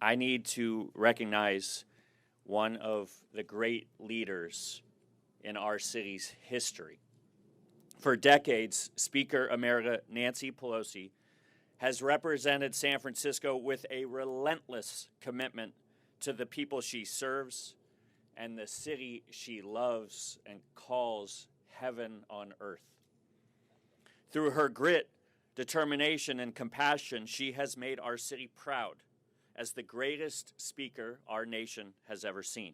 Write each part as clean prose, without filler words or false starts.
I need to recognize one of the great leaders in our city's history. For decades, Speaker Emerita Nancy Pelosi has represented San Francisco with a relentless commitment to the people she serves and the city she loves and calls heaven on earth. Through her grit, determination, and compassion, she has made our city proud as the greatest speaker our nation has ever seen.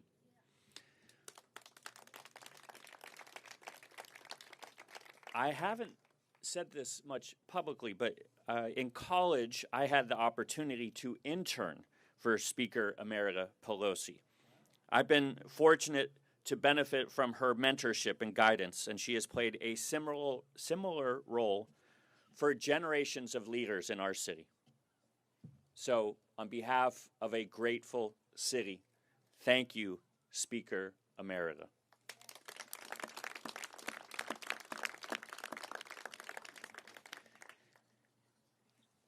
I haven't said this much publicly, but in college, I had the opportunity to intern for Speaker Emerita Pelosi. I've been fortunate to benefit from her mentorship and guidance, and she has played a similar role for generations of leaders in our city. So, on behalf of a grateful city, thank you, Speaker Emerita.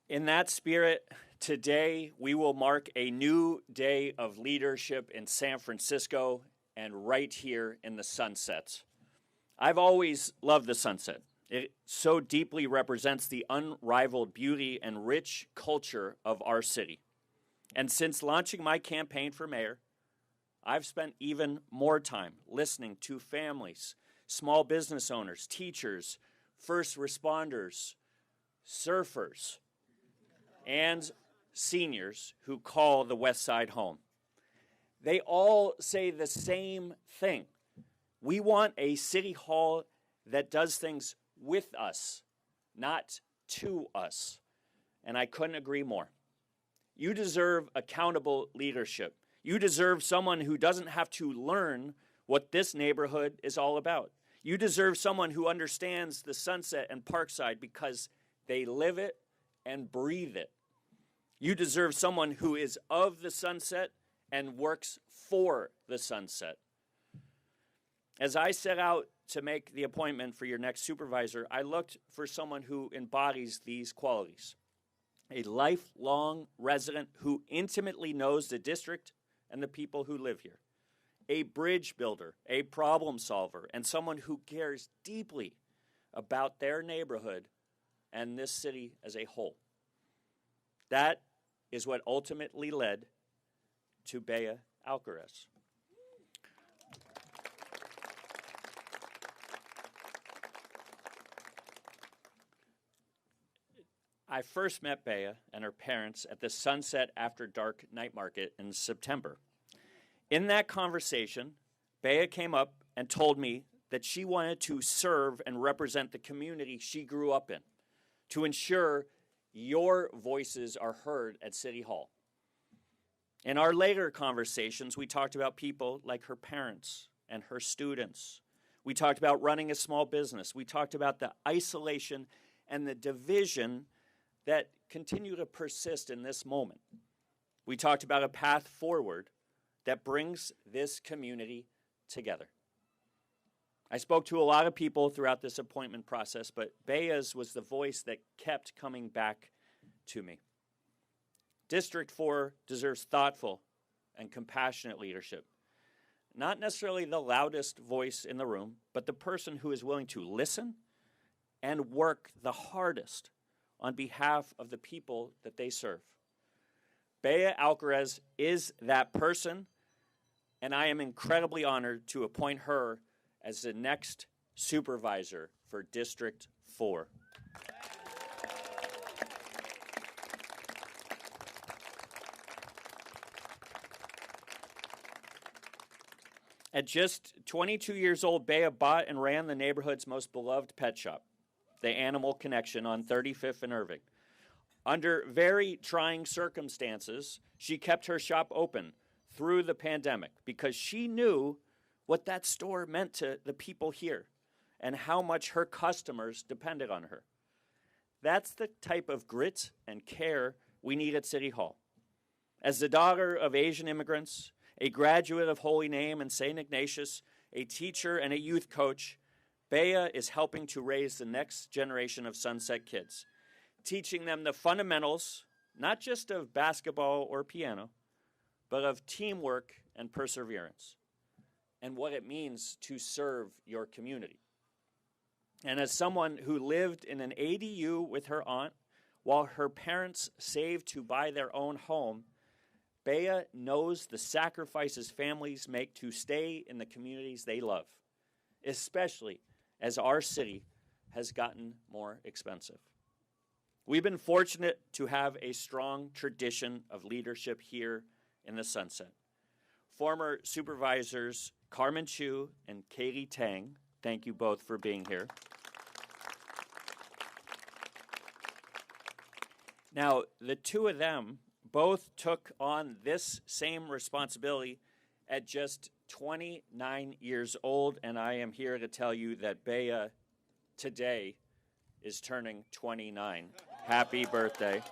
In that spirit, today we will mark a new day of leadership in San Francisco and right here in the Sunsets. I've always loved the Sunset. It so deeply represents the unrivaled beauty and rich culture of our city. And since launching my campaign for mayor, I've spent even more time listening to families, small business owners, teachers, first responders, surfers, and seniors who call the West Side home. They all say the same thing. We want a city hall that does things with us, not to us. And I couldn't agree more. You deserve accountable leadership. You deserve someone who doesn't have to learn what this neighborhood is all about. You deserve someone who understands the Sunset and Parkside because they live it and breathe it. You deserve someone who is of the Sunset and works for the Sunset. As I set out to make the appointment for your next supervisor, I looked for someone who embodies these qualities. A lifelong resident who intimately knows the district and the people who live here. A bridge builder, a problem solver, and someone who cares deeply about their neighborhood and this city as a whole. That is what ultimately led to Beya Alcaraz. I first met Beya and her parents at the Sunset After Dark night market in September. In that conversation, Beya came up and told me that she wanted to serve and represent the community she grew up in, to ensure your voices are heard at City Hall. In our later conversations, we talked about people like her parents and her students. We talked about running a small business. We talked about the isolation and the division that continue to persist in this moment. We talked about a path forward that brings this community together. I spoke to a lot of people throughout this appointment process, but Beya's was the voice that kept coming back to me. District 4 deserves thoughtful and compassionate leadership. Not necessarily the loudest voice in the room, but the person who is willing to listen and work the hardest on behalf of the people that they serve. Beya Alcaraz is that person, and I am incredibly honored to appoint her as the next supervisor for District 4. At just 22 years old, Beya bought and ran the neighborhood's most beloved pet shop, the Animal Connection on 35th and Irving. Under very trying circumstances, she kept her shop open through the pandemic because she knew what that store meant to the people here and how much her customers depended on her. That's the type of grit and care we need at City Hall. As the daughter of Asian immigrants, a graduate of Holy Name and St. Ignatius, a teacher and a youth coach, Beya is helping to raise the next generation of Sunset kids, teaching them the fundamentals, not just of basketball or piano, but of teamwork and perseverance, and what it means to serve your community. And as someone who lived in an ADU with her aunt while her parents saved to buy their own home, Beya knows the sacrifices families make to stay in the communities they love, especially as our city has gotten more expensive. We've been fortunate to have a strong tradition of leadership here in the Sunset. Former supervisors Carmen Chu and Katie Tang, thank you both for being here. Now, the two of them both took on this same responsibility at just 29 years old, and I am here to tell you that Beya today is turning 29. Happy birthday.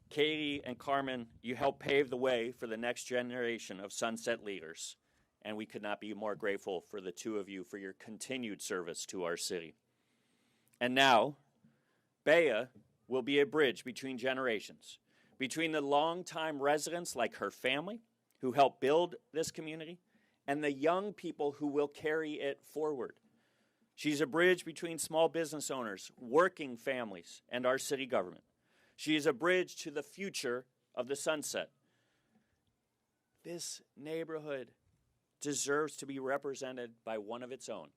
Katie and Carmen, you helped pave the way for the next generation of Sunset leaders, and we could not be more grateful for the two of you for your continued service to our city. And now, Beya will be a bridge between generations, between the longtime residents like her family who helped build this community and the young people who will carry it forward. She's a bridge between small business owners, working families, and our city government. She is a bridge to the future of the Sunset. This neighborhood deserves to be represented by one of its own,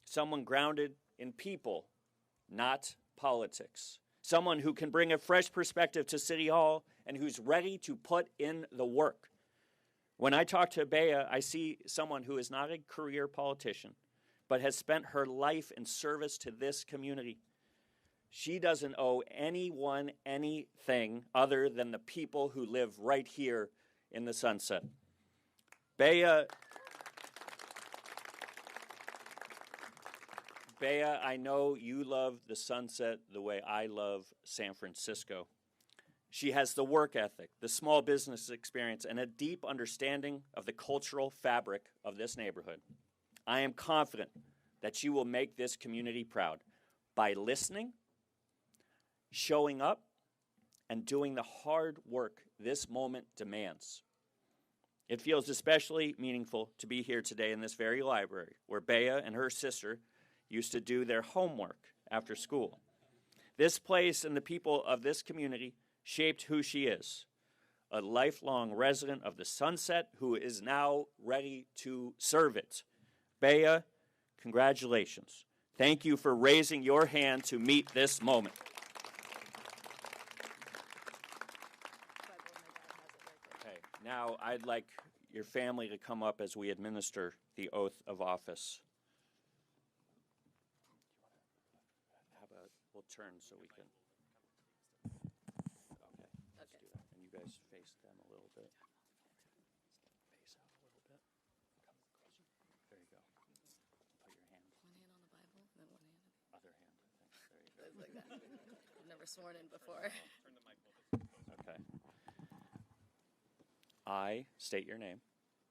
someone grounded in people, not politics, someone who can bring a fresh perspective to City Hall and who's ready to put in the work. When I talk to Beya, I see someone who is not a career politician, but has spent her life in service to this community. She doesn't owe anyone anything other than the people who live right here in the Sunset. Beya, I know you love the Sunset the way I love San Francisco. She has the work ethic, the small business experience, and a deep understanding of the cultural fabric of this neighborhood. I am confident that she will make this community proud by listening, showing up, and doing the hard work this moment demands. It feels especially meaningful to be here today in this very library where Beya and her sister used to do their homework after school. This place and the people of this community shaped who she is, a lifelong resident of the Sunset who is now ready to serve it. Beya, congratulations. Thank you for raising your hand to meet this moment. Okay, now I'd like your family to come up as we administer the oath of office. How about we'll turn so we can. And you guys face them a little bit. Face out a little bit. Come closer. There you go. Put your hand. One hand on the Bible, and then one hand. Other hand, I think. There you go. It's like that. I've never sworn in before. Turn the mic a little bit. Okay. I state your name.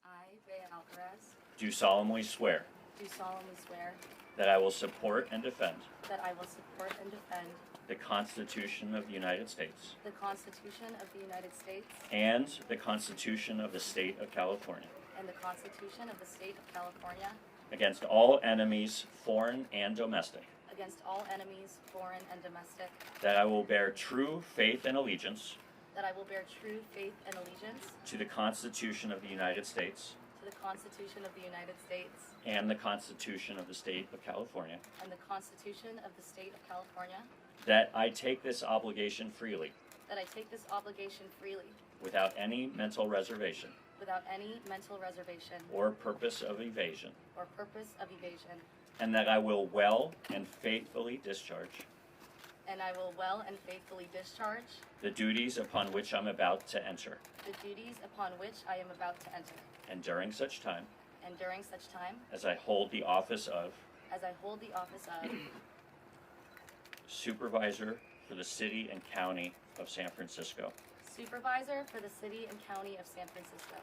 I, Beya Alcaraz, Do solemnly swear do solemnly swear that I will support and defend that I will support and defend the Constitution of the United States the Constitution of the United States and the Constitution of the State of California and the Constitution of the State of California against all enemies, foreign and domestic, against all enemies, foreign and domestic, that I will bear true faith and allegiance that I will bear true faith and allegiance to the Constitution of the United States to the Constitution of the United States and the Constitution of the State of California, and the Constitution of the State of California, that I take this obligation freely that I take this obligation freely without any mental reservation without any mental reservation or purpose of evasion, or purpose of evasion, and that I will well and faithfully discharge and I will well and faithfully discharge the duties upon which I'm about to enter, the duties upon which I am about to enter, and during such time and during such time as I hold the office of as I hold the office of Supervisor for the City and County of San Francisco. Supervisor for the City and County of San Francisco.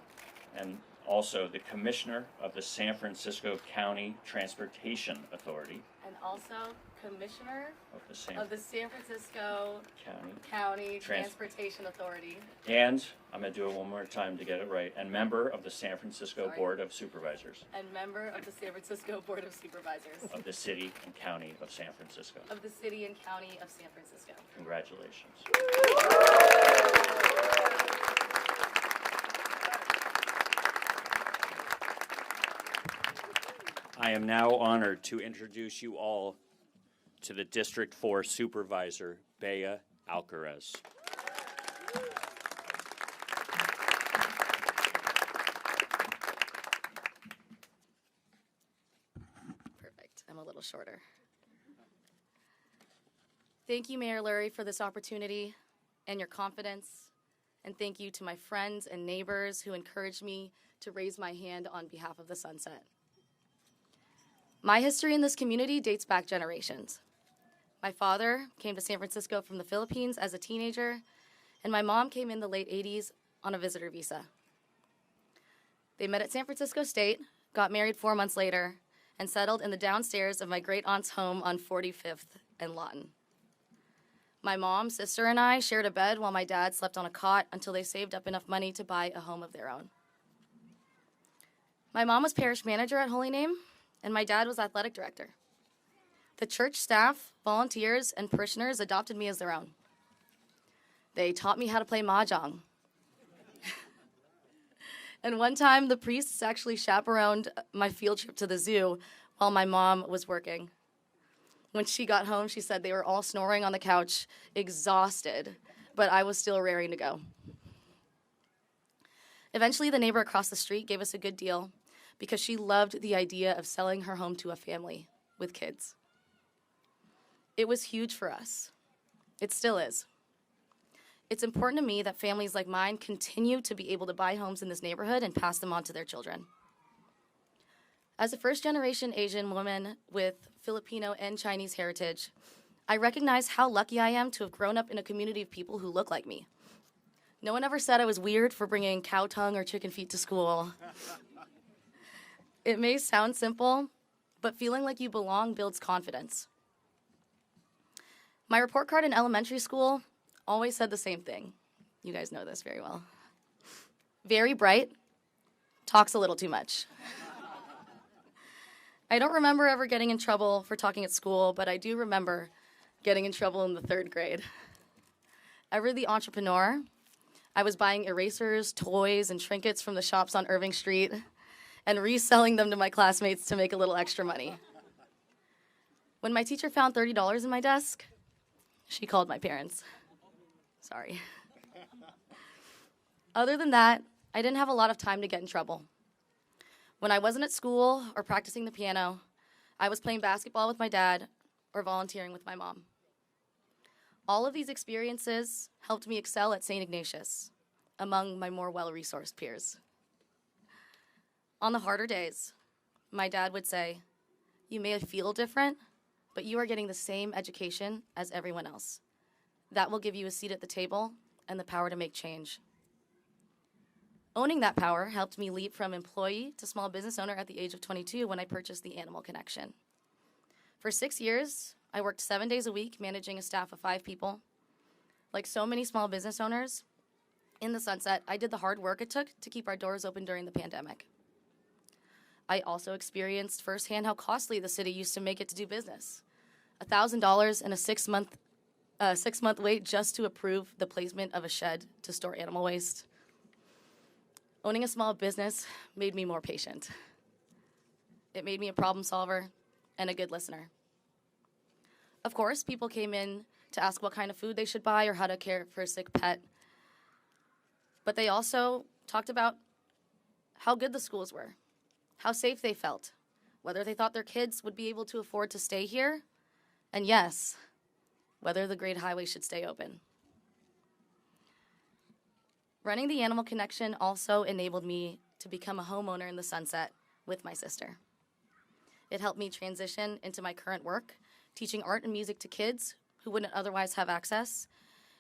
And also the Commissioner of the San Francisco County Transportation Authority and also Commissioner of the San Francisco County, County Transportation Authority, and I'm going to do it one more time to get it right, and member of the San Francisco Board of Supervisors and member of the San Francisco Board of Supervisors of the City and County of San Francisco. of the City and County of San Francisco. Congratulations. I am now honored to introduce you all to the District 4 Supervisor, Beya Alcaraz. Perfect. I'm a little shorter. Thank you, Mayor Lurie, for this opportunity and your confidence. And thank you to my friends and neighbors who encouraged me to raise my hand on behalf of the Sunset. My history in this community dates back generations. My father came to San Francisco from the Philippines as a teenager, and my mom came in the late 80s on a visitor visa. They met at San Francisco State, got married 4 months later, and settled in the downstairs of my great-aunt's home on 45th and Lawton. My mom, sister, and I shared a bed while my dad slept on a cot until they saved up enough money to buy a home of their own. My mom was parish manager at Holy Name, and my dad was athletic director. The church staff, volunteers, and parishioners adopted me as their own. They taught me how to play mahjong. And one time, the priests actually chaperoned my field trip to the zoo while my mom was working. When she got home, she said they were all snoring on the couch, exhausted, but I was still raring to go. Eventually, the neighbor across the street gave us a good deal because she loved the idea of selling her home to a family with kids. It was huge for us. It still is. It's important to me that families like mine continue to be able to buy homes in this neighborhood and pass them on to their children. As a first-generation Asian woman with Filipino and Chinese heritage, I recognize how lucky I am to have grown up in a community of people who look like me. No one ever said I was weird for bringing cow tongue or chicken feet to school. It may sound simple, but feeling like you belong builds confidence. My report card in elementary school always said the same thing. You guys know this very well. Very bright, talks a little too much. I don't remember ever getting in trouble for talking at school, but I do remember getting in trouble in the 3rd grade. Ever the entrepreneur, I was buying erasers, toys, and trinkets from the shops on Irving Street and reselling them to my classmates to make a little extra money. When my teacher found $30 in my desk, she called my parents. Sorry. Other than that, I didn't have a lot of time to get in trouble. When I wasn't at school or practicing the piano, I was playing basketball with my dad or volunteering with my mom. All of these experiences helped me excel at St. Ignatius among my more well-resourced peers. On the harder days, my dad would say, "You may feel different, but you are getting the same education as everyone else. That will give you a seat at the table and the power to make change." Owning that power helped me leap from employee to small business owner at the age of 22 when I purchased the Animal Connection. For 6 years, I worked 7 days a week managing a staff of 5 people. Like so many small business owners in the Sunset, I did the hard work it took to keep our doors open during the pandemic. I also experienced firsthand how costly the city used to make it to do business. $1,000 and a 6-month wait just to approve the placement of a shed to store animal waste. Owning a small business made me more patient. It made me a problem solver and a good listener. Of course, people came in to ask what kind of food they should buy or how to care for a sick pet. But they also talked about how good the schools were, how safe they felt, whether they thought their kids would be able to afford to stay here, and yes, whether the Great Highway should stay open. Running the Animal Connection also enabled me to become a homeowner in the Sunset with my sister. It helped me transition into my current work, teaching art and music to kids who wouldn't otherwise have access,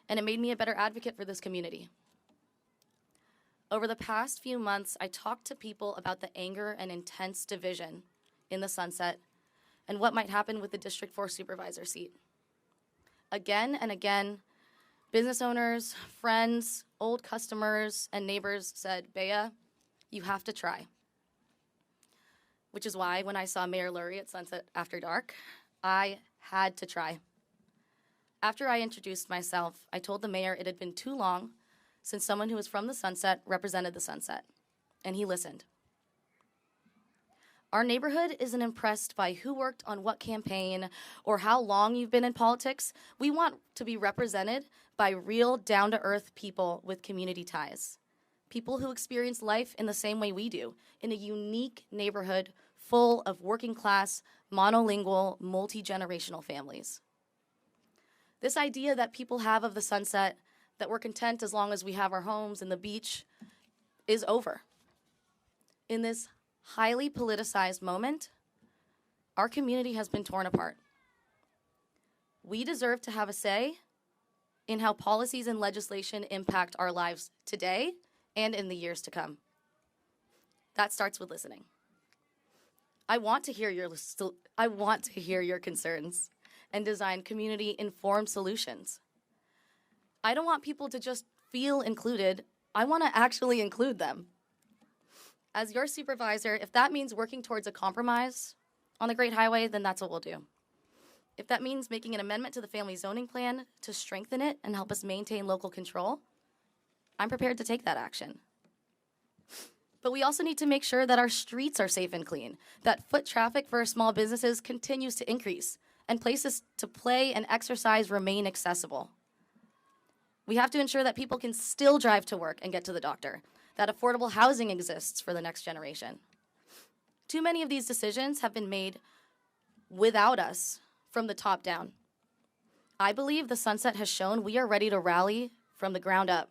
and it made me a better advocate for this community. Over the past few months, I talked to people about the anger and intense division in the Sunset and what might happen with the District 4 supervisor seat. Again and again, business owners, friends, old customers, and neighbors said, Beya, you have to try. Which is why when I saw Mayor Lurie at Sunset After Dark, I had to try. After I introduced myself, I told the mayor it had been too long since someone who was from the Sunset represented the Sunset, and he listened. Our neighborhood isn't impressed by who worked on what campaign or how long you've been in politics. We want to be represented by real, down-to-earth people with community ties. People who experience life in the same way we do, in a unique neighborhood full of working-class, monolingual, multi-generational families. This idea that people have of the Sunset, that we're content as long as we have our homes and the beach, is over. In this highly politicized moment, our community has been torn apart. We deserve to have a say in how policies and legislation impact our lives today and in the years to come. That starts with listening. I want to hear your concerns and design community-informed solutions. I don't want people to just feel included. I want to actually include them. As your supervisor, if that means working towards a compromise on the Great Highway, then that's what we'll do. If that means making an amendment to the family zoning plan to strengthen it and help us maintain local control, I'm prepared to take that action. But we also need to make sure that our streets are safe and clean, that foot traffic for our small businesses continues to increase, and places to play and exercise remain accessible. We have to ensure that people can still drive to work and get to the doctor, that affordable housing exists for the next generation. Too many of these decisions have been made without us from the top down. I believe the Sunset has shown we are ready to rally from the ground up.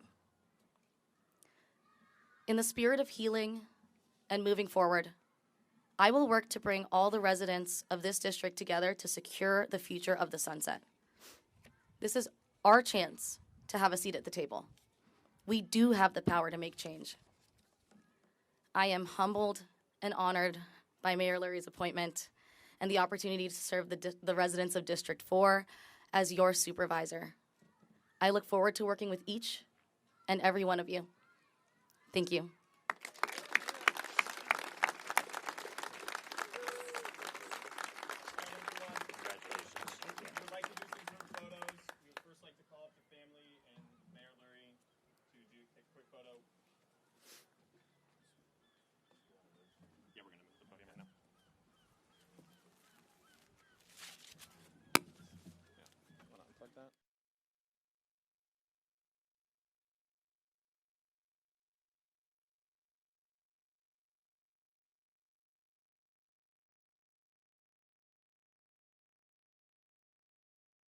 In the spirit of healing and moving forward, I will work to bring all the residents of this district together to secure the future of the Sunset. This is our chance to have a seat at the table. We do have the power to make change. I am humbled and honored by Mayor Lurie's appointment and the opportunity to serve the residents of District 4 as your supervisor. I look forward to working with each and every one of you. Thank you.